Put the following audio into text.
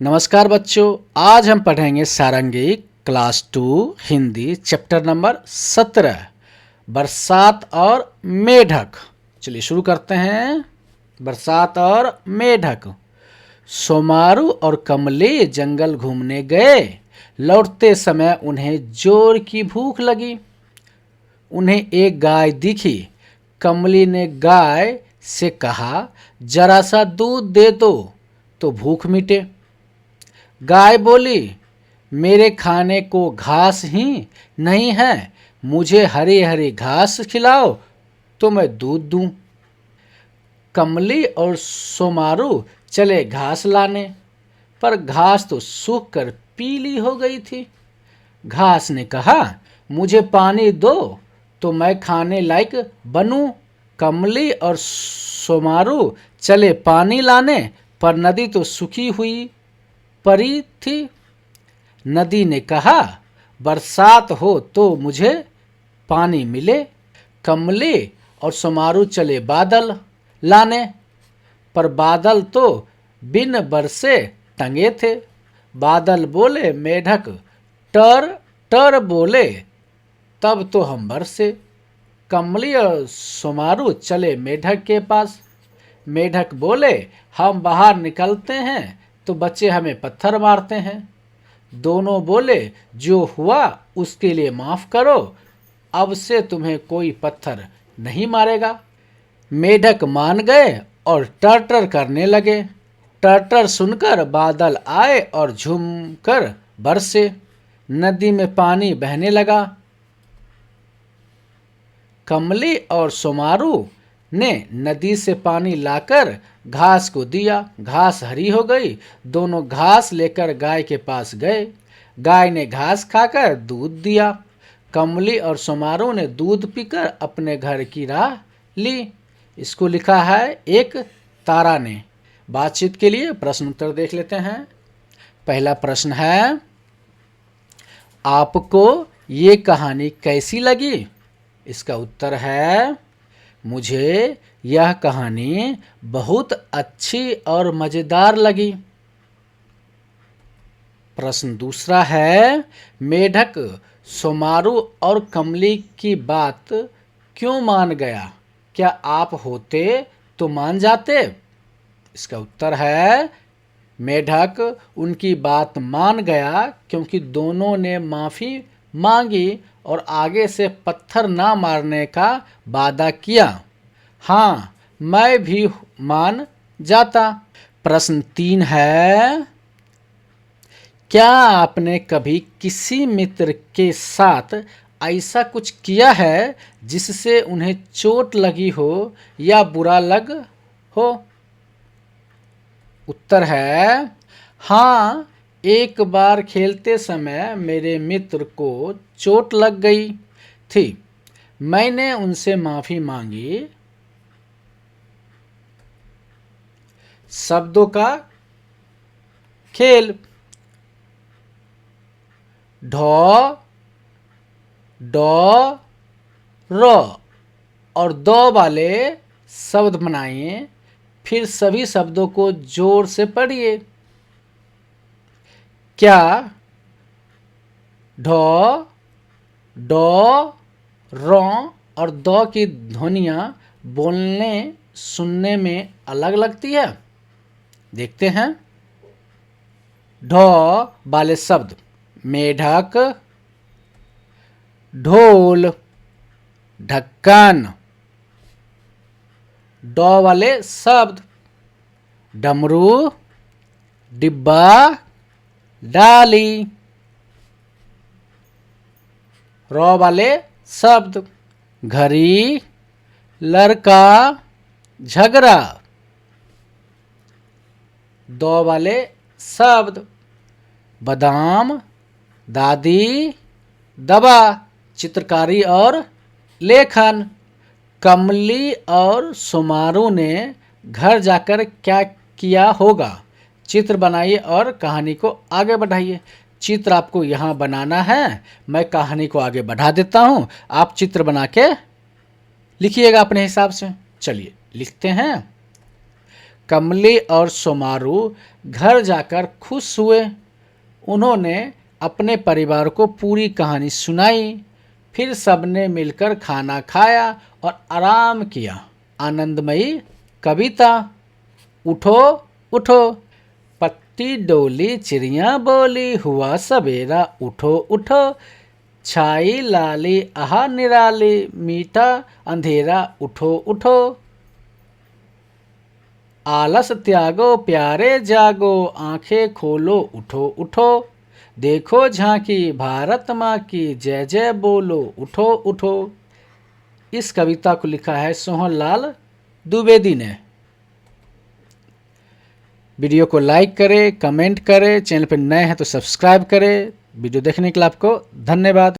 नमस्कार बच्चों, आज हम पढ़ेंगे सारंगी क्लास 2 हिंदी चैप्टर नंबर 17 बरसात और मेढक। चलिए शुरू करते हैं। बरसात और मेढक। सोमारू और कमली जंगल घूमने गए। लौटते समय उन्हें जोर की भूख लगी। उन्हें एक गाय दिखी। कमली ने गाय से कहा, जरा सा दूध दे दो तो भूख मिटे। गाय बोली, मेरे खाने को घास ही नहीं है, मुझे हरी हरी घास खिलाओ तो मैं दूध दूं। कमली और सोमारू चले घास लाने, पर घास तो सूख कर पीली हो गई थी। घास ने कहा, मुझे पानी दो तो मैं खाने लायक बनूं। कमली और सोमारू चले पानी लाने, पर नदी तो सूखी हुई पड़ी थी। नदी ने कहा, बरसात हो तो मुझे पानी मिले। कमली और सोमारू चले बादल लाने, पर बादल तो बिन बरसे टंगे थे। बादल बोले, मेढक टर टर बोले, तब तो हम बरसे। कमली और सोमारू चले मेढक के पास। मेढक बोले, हम बाहर निकलते हैं तो बच्चे हमें पत्थर मारते हैं। दोनों बोले, जो हुआ उसके लिए माफ़ करो, अब से तुम्हें कोई पत्थर नहीं मारेगा। मेढक मान गए और टर करने लगे। टर सुनकर बादल आए और झूमकर बरसे। नदी में पानी बहने लगा। कमली और सोमारू ने नदी से पानी लाकर घास को दिया। घास हरी हो गई। दोनों घास लेकर गाय के पास गए। गाय ने घास खाकर दूध दिया। कमली और सोमारू ने दूध पीकर अपने घर की राह ली। इसको लिखा है एक तारा ने। बातचीत के लिए प्रश्न उत्तर देख लेते हैं। पहला प्रश्न है, आपको ये कहानी कैसी लगी? इसका उत्तर है, मुझे यह कहानी बहुत अच्छी और मज़ेदार लगी। प्रश्न दूसरा है, मेढक सोमारू और कमली की बात क्यों मान गया? क्या आप होते तो मान जाते? इसका उत्तर है, मेढक उनकी बात मान गया क्योंकि दोनों ने माफ़ी मांगी और आगे से पत्थर ना मारने का वादा किया। हाँ, मैं भी मान जाता। प्रश्न 3 है, क्या आपने कभी किसी मित्र के साथ ऐसा कुछ किया है जिससे उन्हें चोट लगी हो या बुरा लग हो? उत्तर है, हाँ, एक बार खेलते समय मेरे मित्र को चोट लग गई थी। मैंने उनसे माफ़ी मांगी। शब्दों का खेल। ढ, डॉ, र और दो वाले शब्द बनाइए, फिर सभी शब्दों को जोर से पढ़िए। क्या ढ, डॉ, र और दो की ध्वनियाँ बोलने सुनने में अलग लगती है? देखते हैं। ढ वाले शब्द, मेढक, ढोल, ढक्कन। डॉ वाले शब्द, डमरू, डिब्बा, डाली। र वाले शब्द, घड़ी, लड़का, झगड़ा। दो वाले शब्द, बादाम, दादी, दवा, चित्रकारी और लेखन। कमली और सोमारू ने घर जाकर क्या किया होगा? चित्र बनाइए और कहानी को आगे बढ़ाइए। चित्र आपको यहाँ बनाना है, मैं कहानी को आगे बढ़ा देता हूँ, आप चित्र बना के लिखिएगा अपने हिसाब से। चलिए लिखते हैं। कमली और सोमारू घर जाकर खुश हुए। उन्होंने अपने परिवार को पूरी कहानी सुनाई। फिर सबने मिलकर खाना खाया और आराम किया। आनंदमयी कविता। उठो उठो, पत्ती डोली चिड़िया बोली, हुआ सवेरा उठो उठो, छाई लाली आहा निराली, मीठा अंधेरा उठो उठो। आलस त्यागो प्यारे जागो, आंखें खोलो उठो उठो, देखो झांकी भारत माँ की, जय जय बोलो उठो उठो। इस कविता को लिखा है सोहनलाल द्विवेदी ने। वीडियो को लाइक करें, कमेंट करें, चैनल पर नए हैं तो सब्सक्राइब करें। वीडियो देखने के लिए आपको धन्यवाद।